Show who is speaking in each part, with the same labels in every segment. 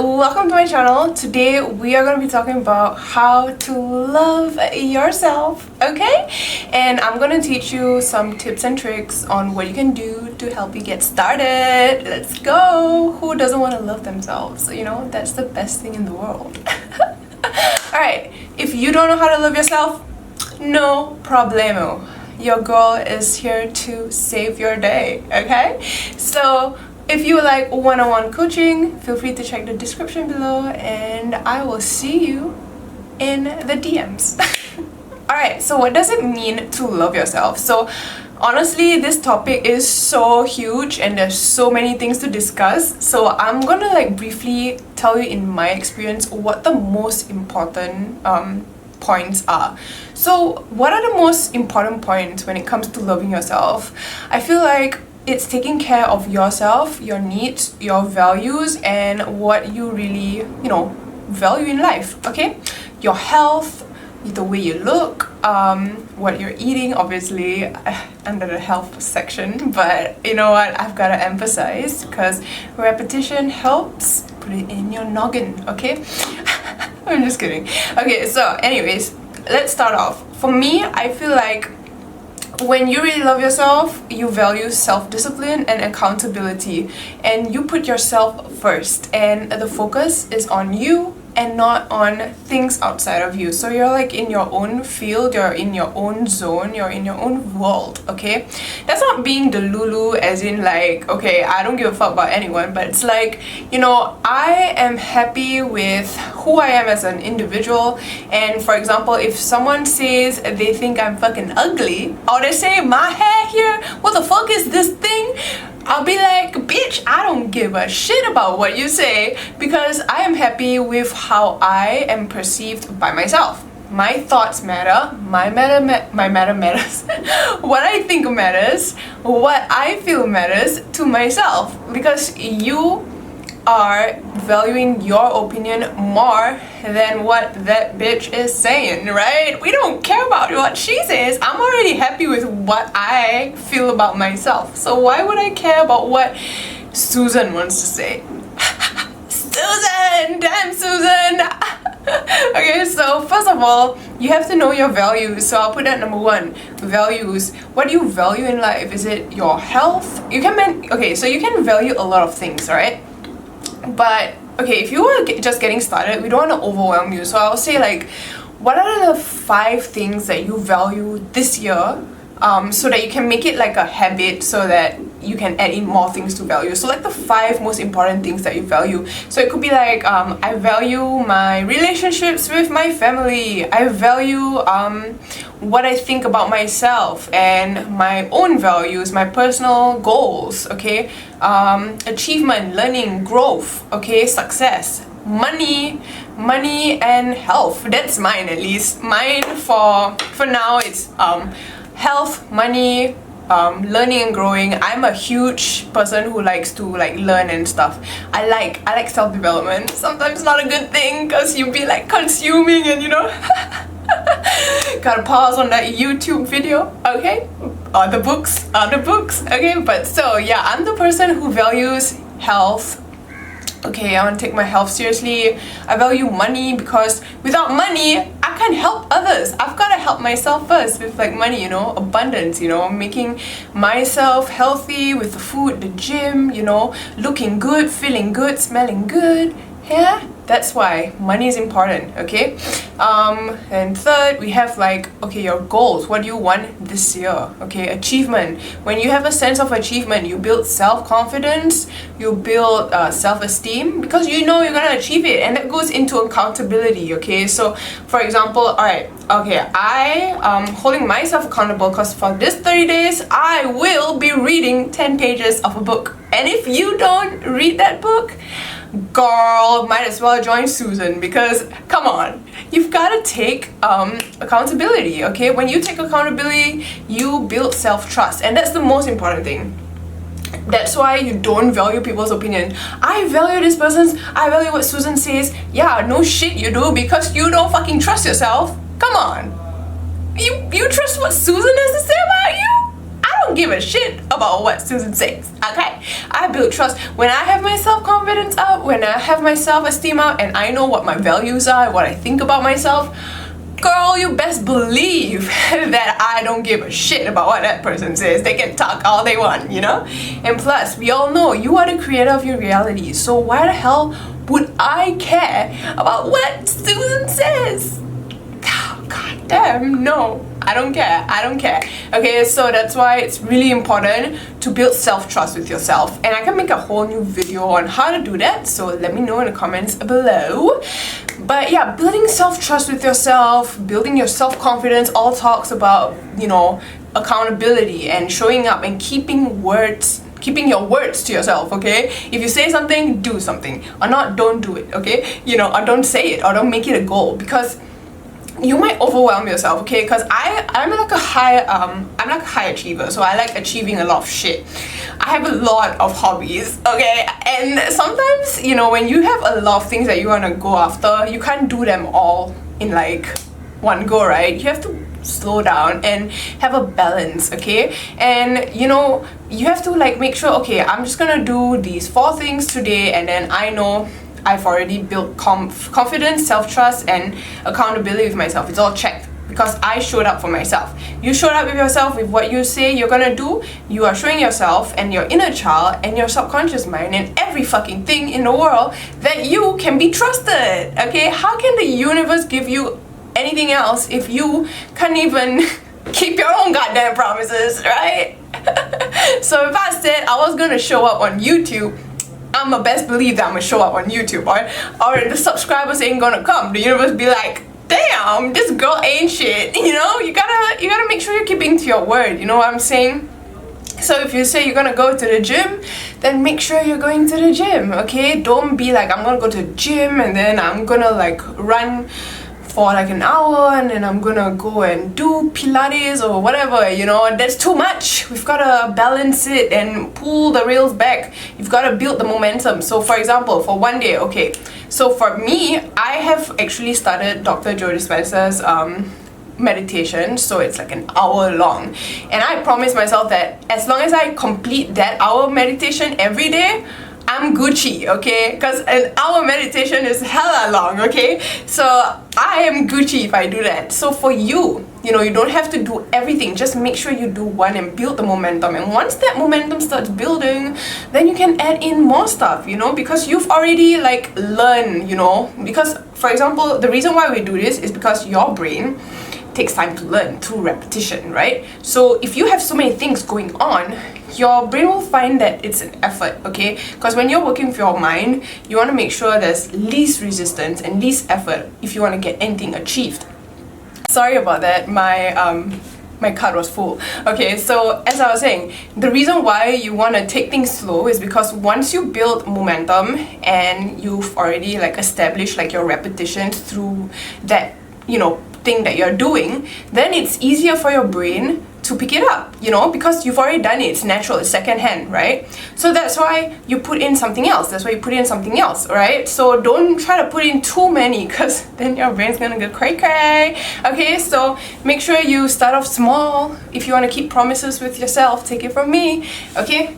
Speaker 1: welcome to my channel. Today we are going to be talking about how to love yourself, okay? And I'm going to teach you some tips and tricks on what you can do to help you get started. Let's go! Who doesn't want to love themselves? You know, that's the best thing in the world. Alright, if you don't know how to love yourself, no problemo. Your girl is here to save your day, okay? So if you would like one-on-one coaching, feel free to check the description below and I will see you in the DMs. Alright, so what does it mean to love yourself? So honestly, this topic is so huge and there's so many things to discuss. So I'm gonna briefly tell you in my experience what the most important points are. So what are the most important points when it comes to loving yourself? I feel like it's taking care of yourself, your needs, your values, and what you really, value in life, okay? Your health, the way you look, what you're eating, obviously, under the health section. But you know what? I've got to emphasize because repetition helps. Put it in your noggin, okay? I'm just kidding. Okay, so anyways, let's start off. For me, I feel like when you really love yourself, you value self-discipline and accountability, and you put yourself first, and the focus is on you and not on things outside of you. So you're in your own field, you're in your own zone, you're in your own world, okay? That's not being the Lulu as in okay, I don't give a fuck about anyone, but it's I am happy with who I am as an individual. And for example, if someone says they think I'm fucking ugly, or they say my hair here, what the fuck is this thing? I'll be like, bitch, I don't give a shit about what you say because I am happy with how I am perceived by myself. My thoughts matter, my matter matters. What I think matters, what I feel matters to myself, because you are valuing your opinion more than what that bitch is saying, right? We don't care about what she says. I'm already happy with what I feel about myself. So why would I care about what Susan wants to say? Susan! Damn Susan! Okay, so first of all, you have to know your values. So I'll put that number one, values. What do you value in life? Is it your health? You can value a lot of things, right? But okay, if you were just getting started, we don't want to overwhelm you. So I'll say what are the 5 things that you value this year, so that you can make it a habit, so that you can add in more things to value. So the 5 most important things that you value. So it could be I value my relationships with my family. I value what I think about myself and my own values, my personal goals, okay? Achievement, learning, growth, okay? Success, money and health. That's mine, at least. Mine for now, it's health, money, learning and growing. I'm a huge person who likes to learn and stuff. I like self-development. Sometimes not a good thing because you be consuming and gotta pause on that YouTube video, okay? Or the books, okay? But so yeah, I'm the person who values health. Okay, I want to take my health seriously. I value money because without money, I can't help others. I've got to help myself first with money, abundance, making myself healthy with the food, the gym, looking good, feeling good, smelling good. Yeah, that's why money is important, okay? And third, we have your goals. What do you want this year? Okay, achievement. When you have a sense of achievement, you build self-confidence, you build self-esteem, because you're gonna achieve it, and that goes into accountability, okay? So for example, I am holding myself accountable because for this 30 days, I will be reading 10 pages of a book. And if you don't read that book, girl, might as well join Susan, because come on, you've got to take accountability, okay? When you take accountability, you build self-trust, and that's the most important thing. That's why you don't value people's opinion. I value I value what Susan says. Yeah, no shit you do, because you don't fucking trust yourself. Come on. You trust what Susan has to say about you? I don't give a shit about what Susan says, okay? I build trust. When I have my self-confidence up, when I have my self-esteem up, and I know what my values are, what I think about myself, girl, you best believe that I don't give a shit about what that person says. They can talk all they want, you know? And plus, we all know you are the creator of your reality. So why the hell would I care about what Susan says? Oh, God damn, no. I don't care. Okay, so that's why it's really important to build self-trust with yourself. And I can make a whole new video on how to do that, so let me know in the comments below. But yeah, building self-trust with yourself, building your self-confidence, all talks about, you know, accountability and showing up and keeping your words to yourself, okay? If you say something, do something. Or not, don't do it, okay? You know, or don't say it, or don't make it a goal, because you might overwhelm yourself, okay? Because I'm like a high achiever, so I like achieving a lot of shit. I have a lot of hobbies, okay? And sometimes, you know, when you have a lot of things that you want to go after, you can't do them all in like one go, right? You have to slow down and have a balance, okay? And you know, you have to like make sure, okay, I'm just gonna do these 4 things today, and then I know I've already built confidence, self-trust, and accountability with myself. It's all checked because I showed up for myself. You showed up with yourself with what you say you're gonna do. You are showing yourself and your inner child and your subconscious mind and every fucking thing in the world that you can be trusted, okay? How can the universe give you anything else if you can't even keep your own goddamn promises, right? So if I said I was gonna show up on YouTube, I'ma best believe that I'm gonna show up on YouTube, or the subscribers ain't gonna come. The universe be like, damn, this girl ain't shit. You know, you gotta make sure you're keeping to your word. You know what I'm saying? So if you say you're gonna go to the gym, then make sure you're going to the gym, okay? Don't be like, I'm gonna go to the gym and then I'm gonna like run for like an hour and then I'm gonna go and do Pilates or whatever, you know. That's too much. We've gotta balance it and pull the rails back. You've gotta build the momentum. So for example, for one day, okay, so for me, I have actually started Dr. Joe Dispenza's meditation, so it's like an hour long, and I promised myself that as long as I complete that hour meditation every day, I'm Gucci, okay? Because an hour meditation is hella long, okay? So I am Gucci if I do that. So for you, you know, you don't have to do everything. Just make sure you do one and build the momentum. And once that momentum starts building, then you can add in more stuff, you know, because you've already like learned, you know. Because for example, the reason why we do this is because your brain takes time to learn through repetition, right? So if you have so many things going on, your brain will find that it's an effort, okay? Because when you're working with your mind, you want to make sure there's least resistance and least effort if you want to get anything achieved. Sorry about that, my card was full. Okay, so as I was saying, the reason why you want to take things slow is because once you build momentum and you've already like established like your repetition through that, you know, thing that you're doing, then it's easier for your brain to pick it up, you know, because you've already done it. It's natural, it's secondhand, right? So that's why you put in something else. That's why you put in something else, right? So don't try to put in too many, because then your brain's gonna go cray cray. Okay, so make sure you start off small. If you want to keep promises with yourself, take it from me, okay?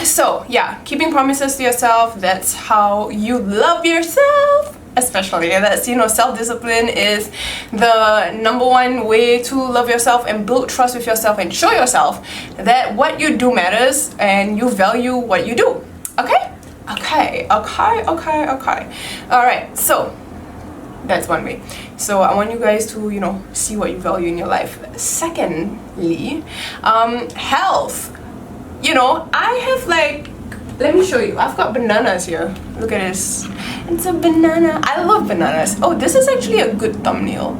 Speaker 1: So yeah, keeping promises to yourself, that's how you love yourself. Especially, that's, you know, self-discipline is the #1 way to love yourself and build trust with yourself and show yourself that what you do matters and you value what you do. Okay? Okay. All right, so that's one way. So I want you guys to, you know, see what you value in your life. Secondly, health. You know, I have like, let me show you. I've got bananas here. Look at this. It's a banana. I love bananas. Oh, this is actually a good thumbnail.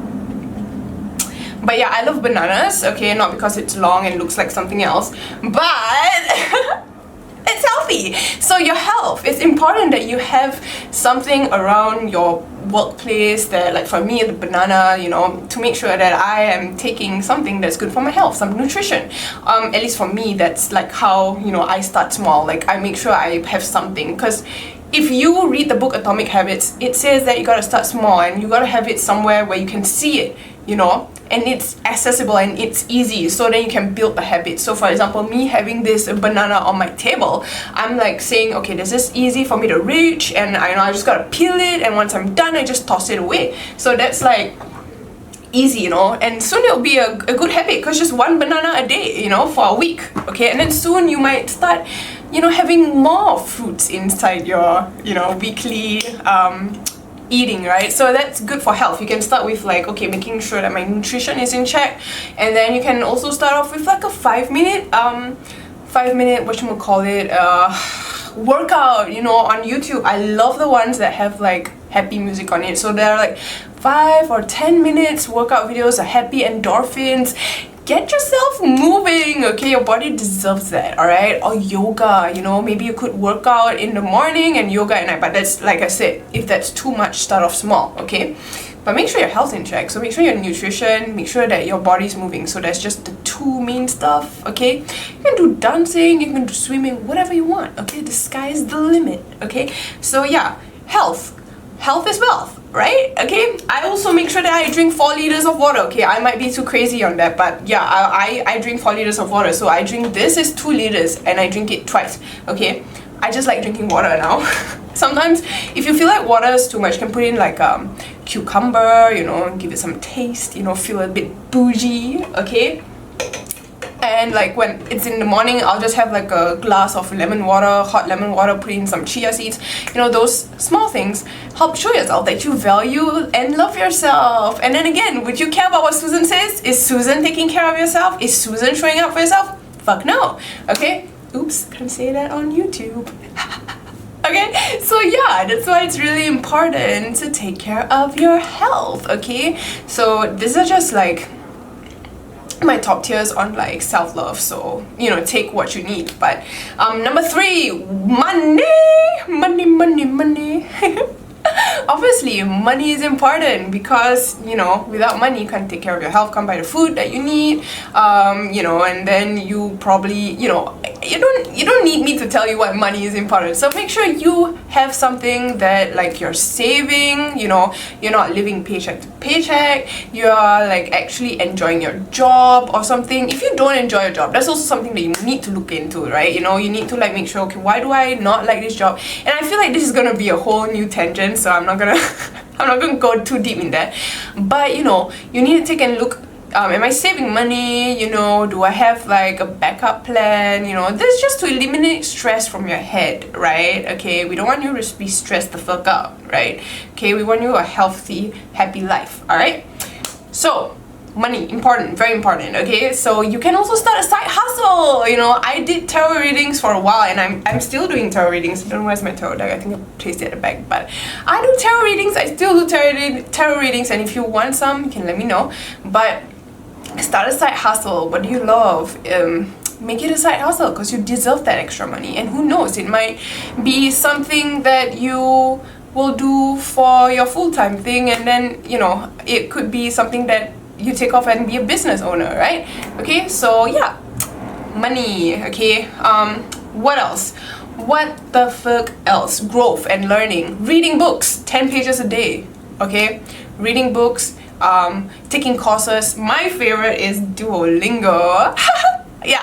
Speaker 1: But yeah, I love bananas. Okay, not because it's long and looks like something else, but it's healthy. So your health, it's important that you have something around your workplace that, like for me, the banana, you know, to make sure that I am taking something that's good for my health, some nutrition. At least for me, that's like how, you know, I start small. Like I make sure I have something, because if you read the book Atomic Habits, it says that you gotta start small and you gotta have it somewhere where you can see it, you know. and it's accessible and it's easy, so then you can build a habit. So for example, me having this banana on my table, I'm like saying, okay, this is easy for me to reach, and I know I just gotta peel it, and once I'm done I just toss it away. So that's like easy, you know, and soon it'll be a good habit, because just one banana a day, you know, for a week, okay? And then soon you might start, you know, having more fruits inside your, you know, weekly eating, right? So that's good for health. You can start with like, okay, making sure that my nutrition is in check, and then you can also start off with like a 5-minute workout, you know, on YouTube. I love the ones that have like happy music on it. So there are like 5 or 10 minutes workout videos, are happy endorphins. Get yourself moving, okay? Your body deserves that, all right? Or yoga, you know, maybe you could work out in the morning and yoga at night, but that's, like I said, if that's too much, start off small, okay? But make sure your health's in check. So make sure your nutrition, make sure that your body's moving. So that's just the 2 main stuff, okay? You can do dancing, you can do swimming, whatever you want, okay? The sky's the limit, okay? So yeah, health is wealth, right? Okay, I also make sure that I drink 4 liters of water. Okay, I might be too crazy on that, but yeah, I drink 4 liters of water. So I drink, this is 2 liters and I drink it twice. Okay, I just like drinking water now. Sometimes if you feel like water is too much, you can put in like cucumber, you know, give it some taste, you know, feel a bit bougie, okay? And like when it's in the morning, I'll just have like a glass of lemon water, hot lemon water, put in some chia seeds. You know, those small things help show yourself that you value and love yourself. And then again, would you care about what Susan says? Is Susan taking care of yourself? Is Susan showing up for yourself? Fuck no. Okay? Oops, can't say that on YouTube. Okay, so yeah, that's why it's really important to take care of your health, okay? So these are just like my top tiers on like self-love, so you know, take what you need. But number 3, money. Obviously money is important, because you know, without money you can't take care of your health, can't buy the food that you need, you know, and then you probably, you know, you don't need me to tell you why money is important. So make sure you have something that like you're saving, you know, you're not living paycheck to paycheck, you're like actually enjoying your job or something. If you don't enjoy your job, that's also something that you need to look into, right? You know, you need to like make sure, okay, why do I not like this job? And I feel like this is gonna be a whole new tangent, so I'm not gonna go too deep in that. But you know, you need to take a look. Am I saving money? You know, do I have like a backup plan? You know, this is just to eliminate stress from your head, right? Okay, we don't want you to be stressed the fuck out, right? Okay, we want you a healthy, happy life, all right? So money, important, very important, okay? So you can also start a side hustle. You know, I did tarot readings for a while, and I'm still doing tarot readings. I don't know where's my tarot deck. I think I placed it at the back, but I do tarot readings. I still do tarot readings, and if you want some, you can let me know. But start a side hustle. What do you love? Make it a side hustle, because you deserve that extra money. And who knows, it might be something that you will do for your full-time thing, and then, you know, it could be something that you take off and be a business owner, right? Okay, so yeah, money. Okay, what else? What the fuck else? Growth and learning. Reading books, 10 pages a day. Okay, reading books, taking courses. My favorite is Duolingo. Yeah,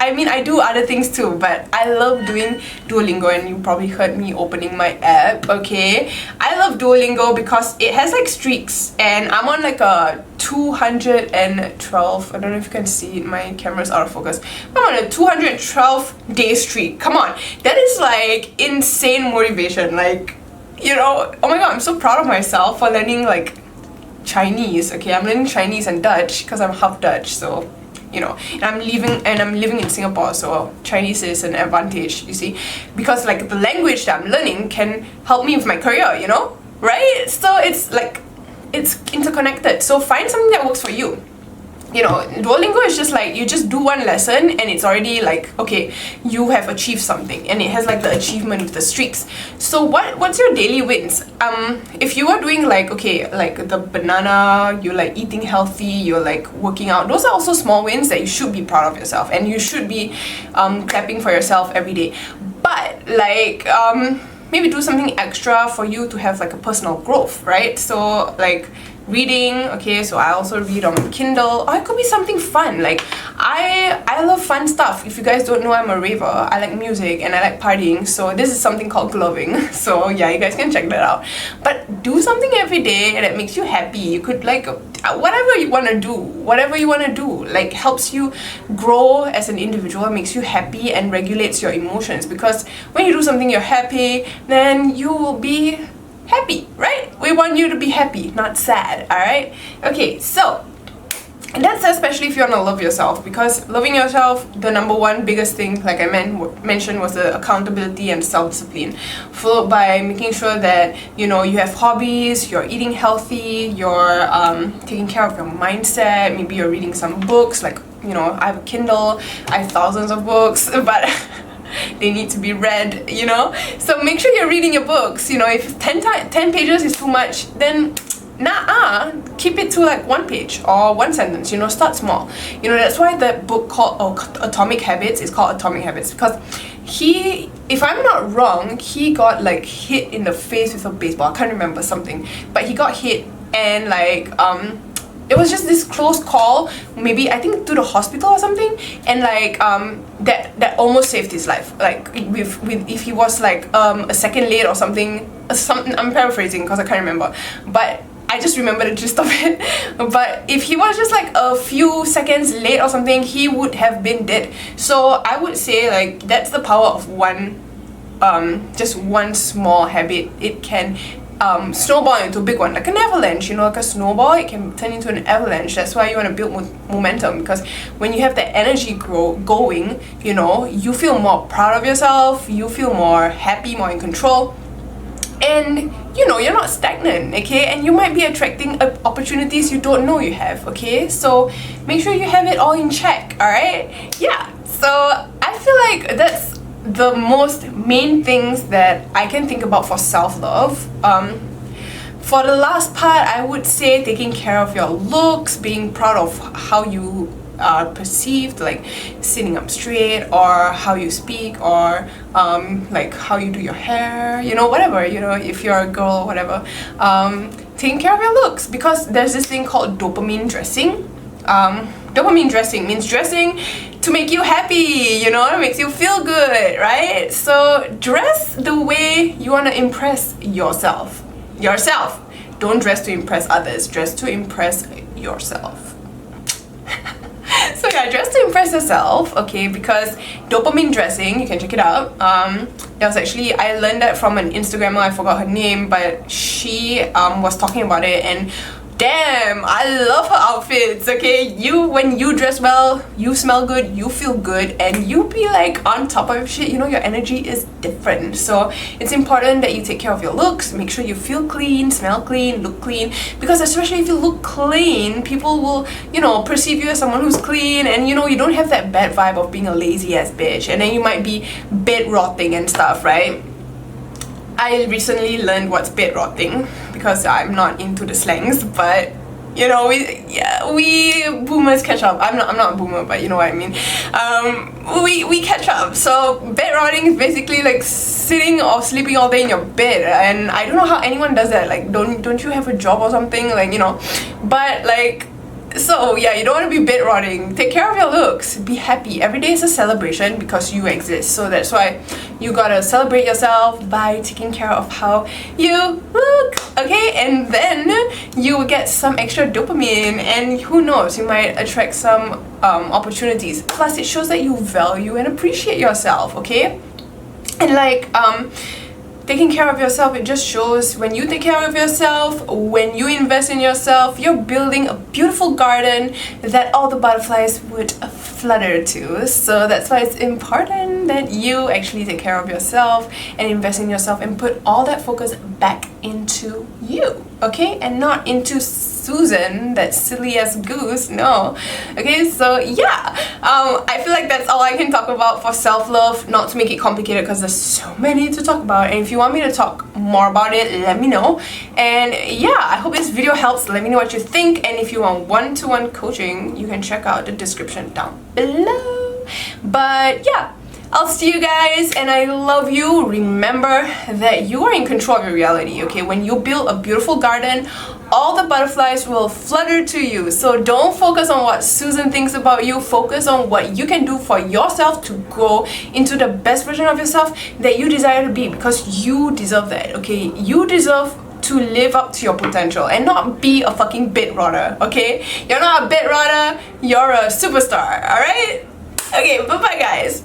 Speaker 1: I mean, I do other things too, but I love doing Duolingo, and you probably heard me opening my app, okay? I love Duolingo because it has like streaks, and I'm on like a 212, I don't know if you can see it, my camera's out of focus. I'm on a 212 day streak. Come on, that is like insane motivation. Like, you know, oh my god, I'm so proud of myself for learning like Chinese, okay? I'm learning Chinese and Dutch because I'm half Dutch, so you know, and I'm living in Singapore, so Chinese is an advantage, you see, because like the language that I'm learning can help me with my career, you know, right? So it's like, it's interconnected. So find something that works for you. You know, Duolingo is just like, you just do one lesson and it's already like, okay, you have achieved something, and it has like the achievement with the streaks. So what's your daily wins? If you are doing like, okay, like the banana, you're like eating healthy, you're like working out, those are also small wins that you should be proud of yourself, and you should be clapping for yourself every day. But like maybe do something extra for you to have like a personal growth, right? So like reading. Okay, so I also read on Kindle, or it could be something fun. Like I love fun stuff. If you guys don't know, I'm a raver. I like music and I like partying, so this is something called gloving. So yeah, you guys can check that out. But do something every day that makes you happy. You could like whatever you want to do, like helps you grow as an individual, makes you happy and regulates your emotions, because when you do something you're happy, then you will be happy, right? We want you to be happy, not sad. All right, okay, so and that's especially if you want to love yourself, because loving yourself, the number one biggest thing, like I mentioned, was the accountability and self-discipline, followed by making sure that you know you have hobbies, you're eating healthy, you're taking care of your mindset. Maybe you're reading some books, like you know, I have a Kindle, I have thousands of books, but they need to be read, you know. So make sure you're reading your books. You know, if 10 pages is too much, then keep it to like 1 page or 1 sentence. You know, start small. You know, that's why the book called Atomic Habits is called Atomic Habits, because he, if I'm not wrong, he got like hit in the face with a baseball. I can't remember something, but he got hit, and like it was just this close call, maybe I think to the hospital or something, and like that almost saved his life. Like with if he was like a second late or something, I'm paraphrasing because I can't remember, but I just remember the gist of it. But if he was just like a few seconds late or something, he would have been dead. So I would say like that's the power of just one small habit. It can snowball into a big one, like an avalanche. You know, like a snowball, it can turn into an avalanche. That's why you want to build momentum, because when you have that energy going, you know, you feel more proud of yourself, you feel more happy, more in control, and you know, you're not stagnant. Okay, and you might be attracting opportunities you don't know you have. Okay, so make sure you have it all in check. All right, yeah. So I feel like that's the most main things that I can think about for self-love. For the last part, I would say taking care of your looks, being proud of how you are perceived, like sitting up straight, or how you speak, or like how you do your hair, you know, whatever, you know, if you're a girl, whatever. Taking care of your looks, because there's this thing called dopamine dressing. Dopamine dressing means dressing to make you happy, you know, it makes you feel good, right? So dress the way you want to impress yourself. Don't dress to impress others, dress to impress yourself. So yeah, dress to impress yourself, okay, because dopamine dressing, you can check it out. There was actually, I learned that from an Instagrammer, I forgot her name, but she was talking about it, and damn, I love her outfits. Okay, when you dress well, you smell good, you feel good, and you be like on top of shit. You know, your energy is different. So it's important that you take care of your looks. Make sure you feel clean, smell clean, look clean, because especially if you look clean, people will, you know, perceive you as someone who's clean, and you know, you don't have that bad vibe of being a lazy ass bitch, and then you might be bed rotting and stuff, right? I recently learned what's bed rotting, because I'm not into the slangs, but you know, we boomers catch up. I'm not a boomer, but you know what I mean. We catch up. So bed rotting is basically like sitting or sleeping all day in your bed, and I don't know how anyone does that. Like, don't you have a job or something? Like, you know, but like. So yeah, you don't want to be bed rotting. Take care of your looks. Be happy. Every day is a celebration because you exist. So that's why you gotta celebrate yourself by taking care of how you look. Okay, and then you will get some extra dopamine, and who knows, you might attract some opportunities. Plus, it shows that you value and appreciate yourself. Okay, and like taking care of yourself, it just shows when you take care of yourself, when you invest in yourself, you're building a beautiful garden that all the butterflies would flutter to. So that's why it's important that you actually take care of yourself and invest in yourself and put all that focus back into you, okay, and not into Susan, that silly ass goose. No. Okay, so yeah, I feel like that's all I can talk about for self-love, not to make it complicated because there's so many to talk about, and if you want me to talk more about it, let me know. And yeah, I hope this video helps. Let me know what you think, and if you want one-to-one coaching, you can check out the description down below. But yeah, I'll see you guys, and I love you. Remember that you are in control of your reality, okay? When you build a beautiful garden, all the butterflies will flutter to you. So don't focus on what Susan thinks about you. Focus on what you can do for yourself to grow into the best version of yourself that you desire to be, because you deserve that, okay? You deserve to live up to your potential and not be a fucking bed rotter, okay? You're not a bed rotter, you're a superstar, alright? Okay, bye-bye guys.